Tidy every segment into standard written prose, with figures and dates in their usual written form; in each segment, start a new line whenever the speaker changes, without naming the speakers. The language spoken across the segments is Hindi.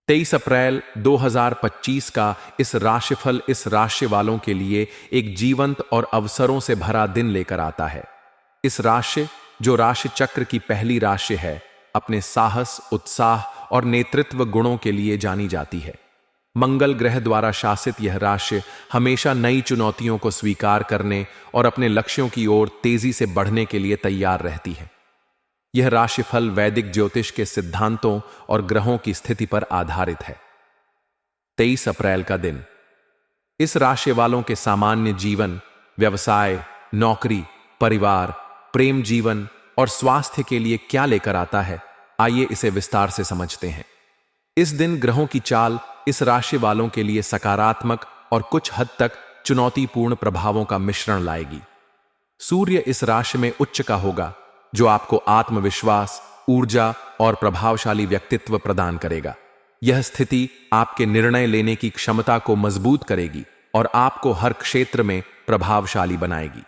23 अप्रैल 2025 का इस राशिफल इस राशि वालों के लिए एक जीवंत और अवसरों से भरा दिन लेकर आता है। इस राशि, जो राशि चक्र की पहली राशि है, अपने साहस, उत्साह और नेतृत्व गुणों के लिए जानी जाती है। मंगल ग्रह द्वारा शासित यह राशि हमेशा नई चुनौतियों को स्वीकार करने और अपने लक्ष्यों की ओर तेजी से बढ़ने के लिए तैयार रहती है। यह राशिफल वैदिक ज्योतिष के सिद्धांतों और ग्रहों की स्थिति पर आधारित है। 23 अप्रैल का दिन इस राशि वालों के सामान्य जीवन, व्यवसाय, नौकरी, परिवार, प्रेम जीवन और स्वास्थ्य के लिए क्या लेकर आता है, आइए इसे विस्तार से समझते हैं। इस दिन ग्रहों की चाल इस राशि वालों के लिए सकारात्मक और कुछ हद तक चुनौतीपूर्ण प्रभावों का मिश्रण लाएगी। सूर्य इस राशि में उच्च का होगा, जो आपको आत्मविश्वास, ऊर्जा और प्रभावशाली व्यक्तित्व प्रदान करेगा। यह स्थिति आपके निर्णय लेने की क्षमता को मजबूत करेगी और आपको हर क्षेत्र में प्रभावशाली बनाएगी।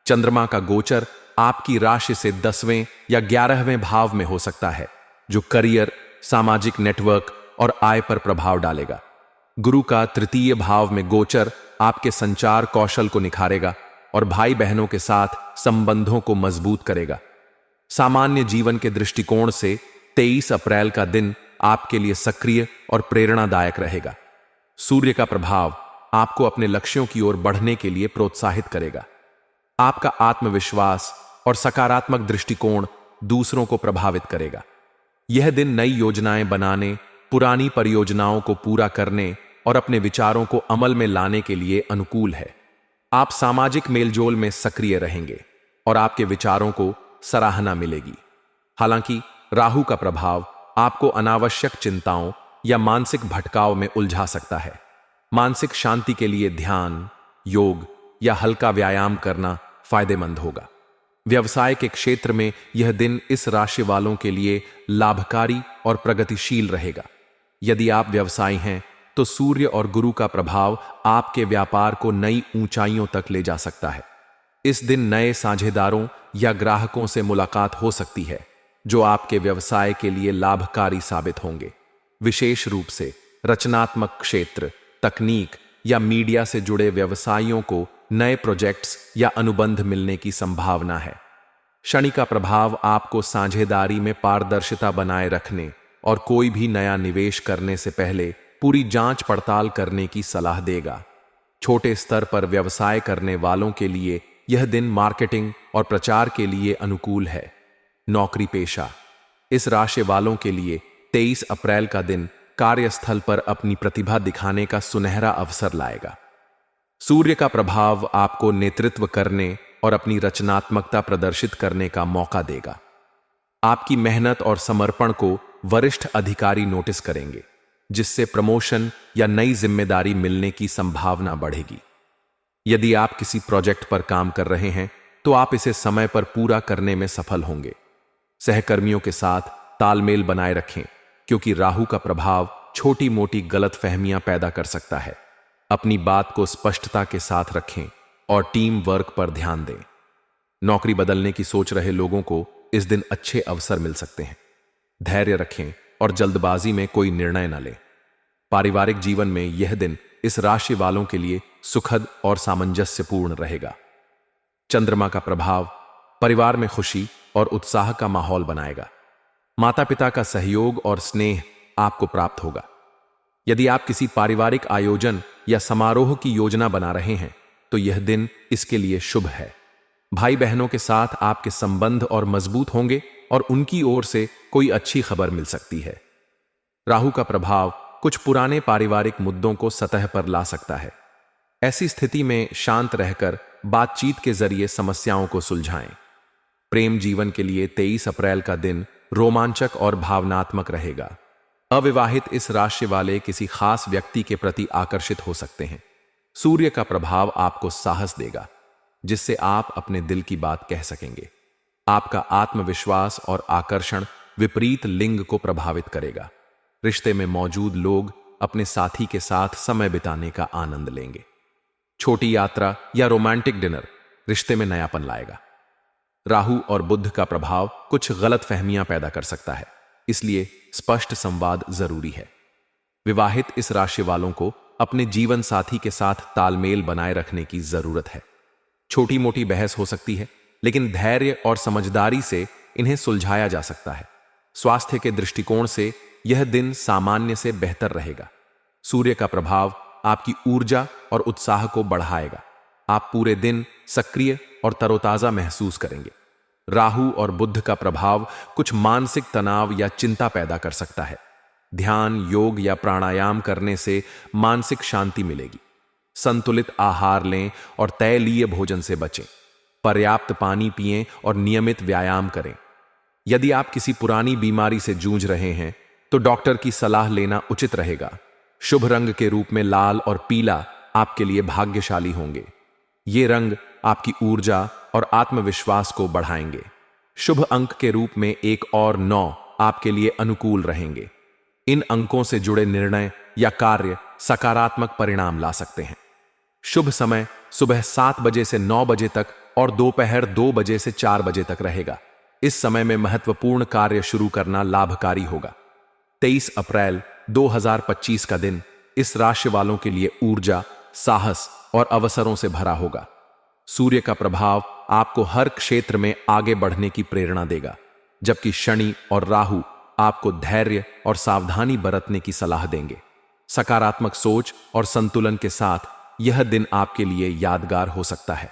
चंद्रमा का गोचर आपकी राशि से 10वें या 11वें भाव में हो सकता है, जो करियर, सामाजिक नेटवर्क और आय पर प्रभाव डालेगा। गुरु का तृतीय भाव में गोचर आपके संचार कौशल को निखारेगा और भाई बहनों के साथ संबंधों को मजबूत करेगा। सामान्य जीवन के दृष्टिकोण से 23 अप्रैल का दिन आपके लिए सक्रिय और प्रेरणादायक रहेगा। सूर्य का प्रभाव आपको अपने लक्ष्यों की ओर बढ़ने के लिए प्रोत्साहित करेगा। आपका आत्मविश्वास और सकारात्मक दृष्टिकोण दूसरों को प्रभावित करेगा। यह दिन नई योजनाएं बनाने, पुरानी परियोजनाओं को पूरा करने और अपने विचारों को अमल में लाने के लिए अनुकूल है। आप सामाजिक मेलजोल में सक्रिय रहेंगे और आपके विचारों को सराहना मिलेगी। हालांकि राहु का प्रभाव आपको अनावश्यक चिंताओं या मानसिक भटकाव में उलझा सकता है। मानसिक शांति के लिए ध्यान, योग या हल्का व्यायाम करना फायदेमंद होगा। व्यवसाय के क्षेत्र में यह दिन इस राशि वालों के लिए लाभकारी और प्रगतिशील रहेगा। यदि आप व्यवसायी हैं, तो सूर्य और गुरु का प्रभाव आपके व्यापार को नई ऊंचाइयों तक ले जा सकता है। इस दिन नए साझेदारों या ग्राहकों से मुलाकात हो सकती है, जो आपके व्यवसाय के लिए लाभकारी साबित होंगे। विशेष रूप से रचनात्मक क्षेत्र, तकनीक या मीडिया से जुड़े व्यवसायियों को नए प्रोजेक्ट्स या अनुबंध मिलने की संभावना है। शनि का प्रभाव आपको साझेदारी में पारदर्शिता बनाए रखने और कोई भी नया निवेश करने से पहले पूरी जांच पड़ताल करने की सलाह देगा। छोटे स्तर पर व्यवसाय करने वालों के लिए यह दिन मार्केटिंग और प्रचार के लिए अनुकूल है। नौकरी पेशा इस राशि वालों के लिए 23 अप्रैल का दिन कार्यस्थल पर अपनी प्रतिभा दिखाने का सुनहरा अवसर लाएगा। सूर्य का प्रभाव आपको नेतृत्व करने और अपनी रचनात्मकता प्रदर्शित करने का मौका देगा। आपकी मेहनत और समर्पण को वरिष्ठ अधिकारी नोटिस करेंगे, जिससे प्रमोशन या नई जिम्मेदारी मिलने की संभावना बढ़ेगी। यदि आप किसी प्रोजेक्ट पर काम कर रहे हैं, तो आप इसे समय पर पूरा करने में सफल होंगे। सहकर्मियों के साथ तालमेल बनाए रखें, क्योंकि राहु का प्रभाव छोटी मोटी गलतफहमियां पैदा कर सकता है। अपनी बात को स्पष्टता के साथ रखें और टीम वर्क पर ध्यान दें। नौकरी बदलने की सोच रहे लोगों को इस दिन अच्छे अवसर मिल सकते हैं। धैर्य रखें और जल्दबाजी में कोई निर्णय न लें। पारिवारिक जीवन में यह दिन इस राशि वालों के लिए सुखद और सामंजस्यपूर्ण रहेगा। चंद्रमा का प्रभाव परिवार में खुशी और उत्साह का माहौल बनाएगा। माता पिता का सहयोग और स्नेह आपको प्राप्त होगा। यदि आप किसी पारिवारिक आयोजन या समारोह की योजना बना रहे हैं, तो यह दिन इसके लिए शुभ है। भाई बहनों के साथ आपके संबंध और मजबूत होंगे और उनकी ओर से कोई अच्छी खबर मिल सकती है। राहु का प्रभाव कुछ पुराने पारिवारिक मुद्दों को सतह पर ला सकता है। ऐसी स्थिति में शांत रहकर बातचीत के जरिए समस्याओं को सुलझाएं। प्रेम जीवन के लिए 23 अप्रैल का दिन रोमांचक और भावनात्मक रहेगा। अविवाहित इस राशि वाले किसी खास व्यक्ति के प्रति आकर्षित हो सकते हैं। सूर्य का प्रभाव आपको साहस देगा, जिससे आप अपने दिल की बात कह सकेंगे। आपका आत्मविश्वास और आकर्षण विपरीत लिंग को प्रभावित करेगा। रिश्ते में मौजूद लोग अपने साथी के साथ समय बिताने का आनंद लेंगे। छोटी यात्रा या रोमांटिक डिनर रिश्ते में नयापन लाएगा। राहु और बुध का प्रभाव कुछ गलत फहमियां पैदा कर सकता है, इसलिए स्पष्ट संवाद जरूरी है। विवाहित इस राशि वालों को अपने जीवन साथी के साथ तालमेल बनाए रखने की जरूरत है। छोटी मोटी बहस हो सकती है, लेकिन धैर्य और समझदारी से इन्हें सुलझाया जा सकता है। स्वास्थ्य के दृष्टिकोण से यह दिन सामान्य से बेहतर रहेगा। सूर्य का प्रभाव आपकी ऊर्जा और उत्साह को बढ़ाएगा। आप पूरे दिन सक्रिय और तरोताजा महसूस करेंगे। राहु और बुध का प्रभाव कुछ मानसिक तनाव या चिंता पैदा कर सकता है। ध्यान, योग या प्राणायाम करने से मानसिक शांति मिलेगी। संतुलित आहार लें और तैलीय भोजन से बचें। पर्याप्त पानी पिएं और नियमित व्यायाम करें। यदि आप किसी पुरानी बीमारी से जूझ रहे हैं तो डॉक्टर की सलाह लेना उचित रहेगा। शुभ रंग के रूप में लाल और पीला आपके लिए भाग्यशाली होंगे। ये रंग आपकी ऊर्जा और आत्मविश्वास को बढ़ाएंगे। शुभ अंक के रूप में 1 और 9 आपके लिए अनुकूल रहेंगे। इन अंकों से जुड़े निर्णय या कार्य सकारात्मक परिणाम ला सकते हैं। शुभ समय सुबह 7 बजे से 9 बजे तक और दोपहर 2 बजे से 4 बजे तक रहेगा। इस समय में महत्वपूर्ण कार्य शुरू करना लाभकारी होगा। 23 अप्रैल 2025 का दिन इस राशि वालों के लिए ऊर्जा, साहस और अवसरों से भरा होगा। सूर्य का प्रभाव आपको हर क्षेत्र में आगे बढ़ने की प्रेरणा देगा, जबकि शनि और राहु आपको धैर्य और सावधानी बरतने की सलाह देंगे। सकारात्मक सोच और संतुलन के साथ यह दिन आपके लिए यादगार हो सकता है।